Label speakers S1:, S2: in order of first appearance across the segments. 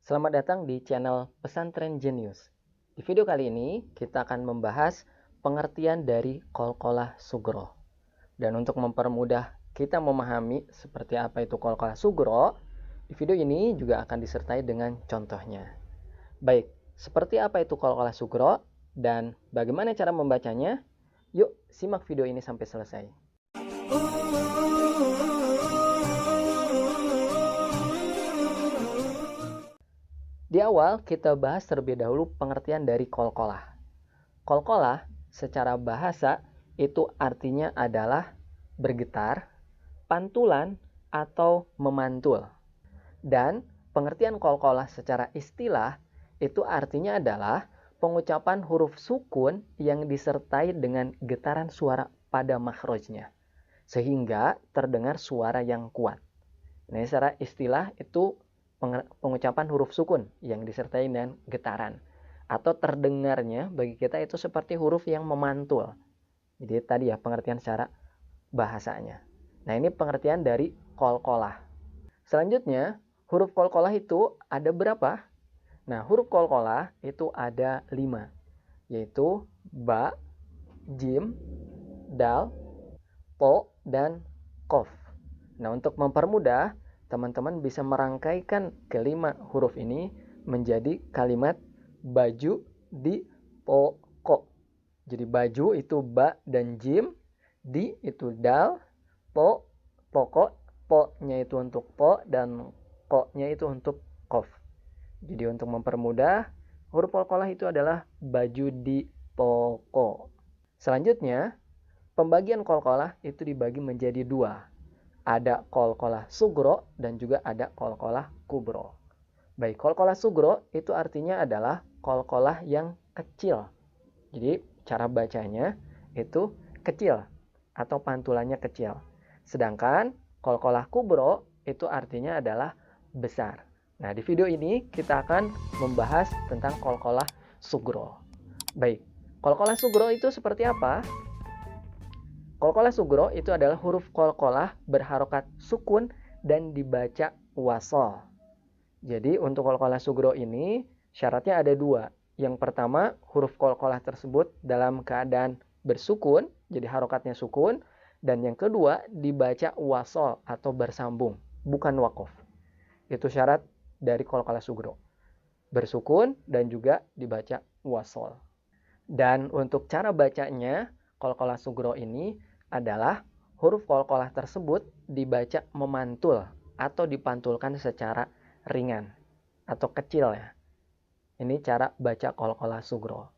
S1: Selamat datang di channel Pesantren Jenius. Di video kali ini kita akan membahas pengertian dari qalqalah sugro. Dan untuk mempermudah kita memahami seperti apa itu qalqalah sugro, di video ini juga akan disertai dengan contohnya. Baik, seperti apa itu qalqalah sugro dan bagaimana cara membacanya? Yuk simak video ini sampai selesai. Di awal kita bahas terlebih dahulu pengertian dari qalqalah. Qalqalah secara bahasa itu artinya adalah bergetar, pantulan, atau memantul. Dan pengertian qalqalah secara istilah itu artinya adalah pengucapan huruf sukun yang disertai dengan getaran suara pada makhrajnya, sehingga terdengar suara yang kuat. Nah, secara istilah itu pengucapan huruf sukun yang disertai dengan getaran. Atau terdengarnya bagi kita itu seperti huruf yang memantul. Jadi tadi ya pengertian secara bahasanya. Nah, ini pengertian dari qalqalah. Selanjutnya, huruf qalqalah itu ada berapa? Nah, huruf qalqalah itu ada 5, yaitu ba, jim, dal, po, dan qaf. Nah, untuk mempermudah, teman-teman bisa merangkaikan kelima huruf ini menjadi kalimat baju di pokok. Jadi baju itu ba dan jim, di itu dal, po, pokok, po-nya itu untuk po, dan ko-nya itu untuk kof. Jadi untuk mempermudah, huruf qalqalah itu adalah baju di pokok. Selanjutnya, pembagian qalqalah itu dibagi menjadi 2. Ada qalqalah sugro dan juga ada qalqalah kubro. Baik, qalqalah sugro itu artinya adalah qalqalah yang kecil. Jadi cara bacanya itu kecil atau pantulannya kecil. Sedangkan qalqalah kubro itu artinya adalah besar. Nah, di video ini kita akan membahas tentang qalqalah sugro. Baik, qalqalah sugro itu seperti apa? Qalqalah sugro itu adalah huruf qalqalah berharokat sukun dan dibaca wasol. Jadi untuk qalqalah sugro ini syaratnya ada 2. Yang pertama, huruf qalqalah tersebut dalam keadaan bersukun, jadi harokatnya sukun. Dan yang kedua, dibaca wasol atau bersambung, bukan waqaf. Itu syarat dari qalqalah sugro. Bersukun dan juga dibaca wasol. Dan untuk cara bacanya, qalqalah sugro ini adalah huruf qalqalah tersebut dibaca memantul atau dipantulkan secara ringan atau kecil ya. Ini cara baca qalqalah sugro.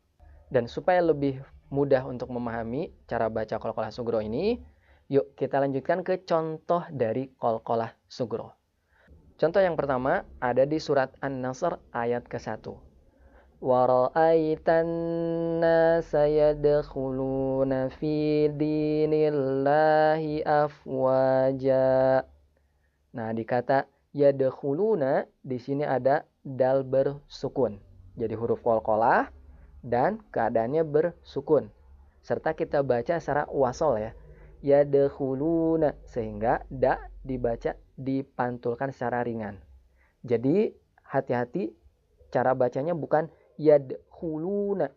S1: Dan supaya lebih mudah untuk memahami cara baca qalqalah sugro ini, yuk kita lanjutkan ke contoh dari qalqalah sugro. Contoh yang pertama ada di surat An-Nasr ayat ke-1. وَرَأَيْتَ النَّاسَ يَدْخُلُونَ فِي دِينِ اللَّهِ أَفْوَاجًا. Nah, di kata yadkhuluna di sini ada dal bersukun. Jadi huruf qalqalah dan keadaannya bersukun. Serta kita baca secara wasol ya. Yadkhuluna, sehingga da dibaca dipantulkan secara ringan. Jadi hati-hati, cara bacanya bukan yadkhuluna.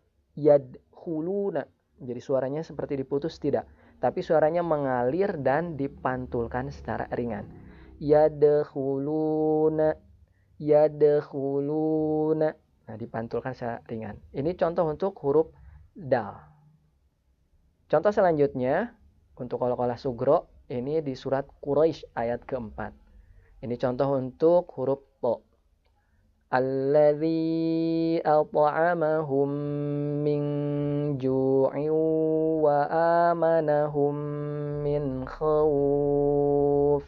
S1: Jadi suaranya seperti diputus, tidak. Tapi suaranya mengalir dan dipantulkan secara ringan. Yadkhuluna. Nah, dipantulkan secara ringan. Ini contoh untuk huruf dal. Contoh selanjutnya untuk qalqalah sugro ini di surat Quraisy ayat keempat. Ini contoh untuk huruf to. Alladzi at'amahum min ju'in wa amanahum min khauf.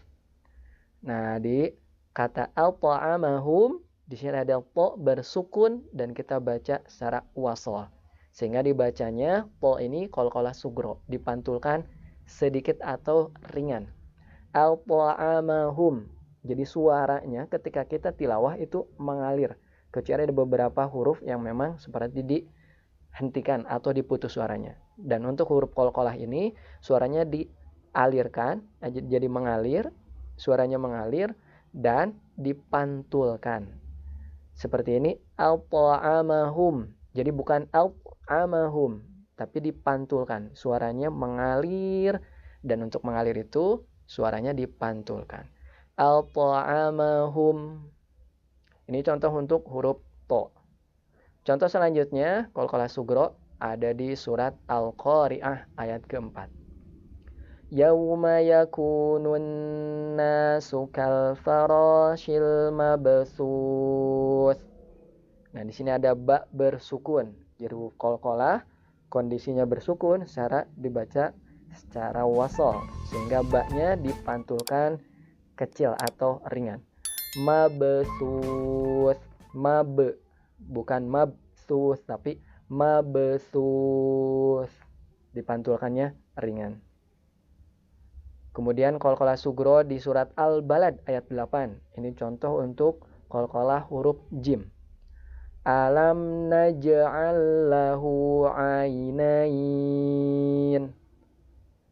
S1: Nah, di kata at'amahum di sini ada to bersukun dan kita baca secara wasol. Sehingga dibacanya to ini qalqalah sugro, dipantulkan sedikit atau ringan. At'amahum. Jadi suaranya ketika kita tilawah itu mengalir. Kecuali ada beberapa huruf yang memang seperti dihentikan atau diputus suaranya. Dan untuk huruf qalqalah ini suaranya dialirkan, jadi mengalir, suaranya mengalir dan dipantulkan. Seperti ini, at'amahum. Jadi bukan at'amahum, tapi dipantulkan. Suaranya mengalir, dan untuk mengalir itu suaranya dipantulkan. At'amahum. Ini contoh untuk huruf to. Contoh selanjutnya, qalqalah sugro ada di surat Al-Qari'ah ayat keempat. Yauma yakunun nasu kal farashil mabsus. Nah, di sini ada ba bersukun. Jadi huruf qalqalah kondisinya bersukun secara dibaca secara wasol, sehingga ba-nya dipantulkan kecil atau ringan. Mabsus, mab, bukan mabsus tapi mabsus, dipantulkannya ringan. Kemudian qalqalah sugro di surat Al-Balad ayat 8. Ini contoh untuk qalqalah huruf jim. Alam naj'al lahu ainain.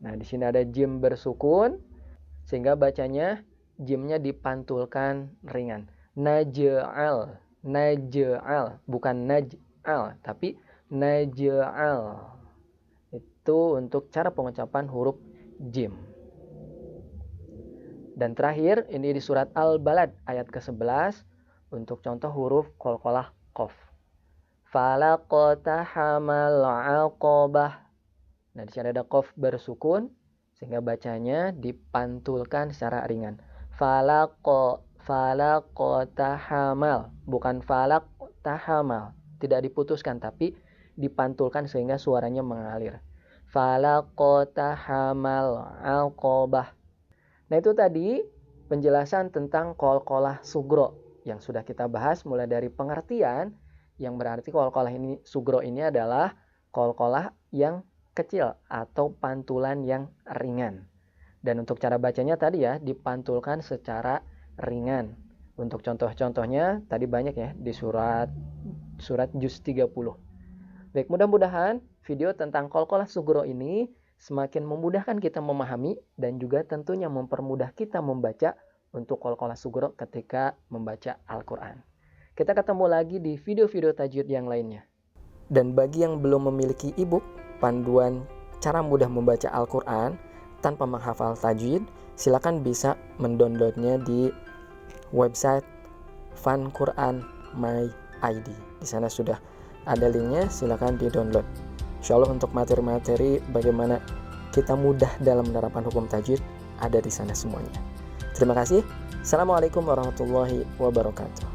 S1: Nah, di sini ada jim bersukun sehingga bacanya jimnya dipantulkan ringan. Naj'al, naj'al, bukan naj'al tapi naj'al. Itu untuk cara pengucapan huruf jim. Dan terakhir, ini di surat Al-Balad ayat ke-11 untuk contoh huruf qalqalah qaf. Falaqtahamal 'aqabah. Nah, di sini ada qaf bersukun sehingga bacanya dipantulkan secara ringan. Falaqtahamal, bukan falaqtahamal, tidak diputuskan tapi dipantulkan sehingga suaranya mengalir. Falaqtahamal 'aqabah. Nah, itu tadi penjelasan tentang qalqalah sugro yang sudah kita bahas mulai dari pengertian, yang berarti qalqalah ini sugro ini adalah qalqalah yang kecil atau pantulan yang ringan. Dan untuk cara bacanya tadi ya, dipantulkan secara ringan. Untuk contoh-contohnya tadi banyak ya di surat juz 30. Baik, mudah-mudahan video tentang qalqalah sugro ini semakin memudahkan kita memahami dan juga tentunya mempermudah kita membaca untuk qalqalah sugro ketika membaca Al-Quran. Kita ketemu lagi di video-video tajwid yang lainnya. Dan bagi yang belum memiliki e-book panduan cara mudah membaca Al-Quran tanpa menghafal tajwid, silakan bisa mendownloadnya di website Fun Quran My ID. Di sana sudah ada linknya, silakan di-download. Insya Allah untuk materi-materi bagaimana kita mudah dalam menerapkan hukum tajwid ada di sana semuanya. Terima kasih. Assalamualaikum warahmatullahi wabarakatuh.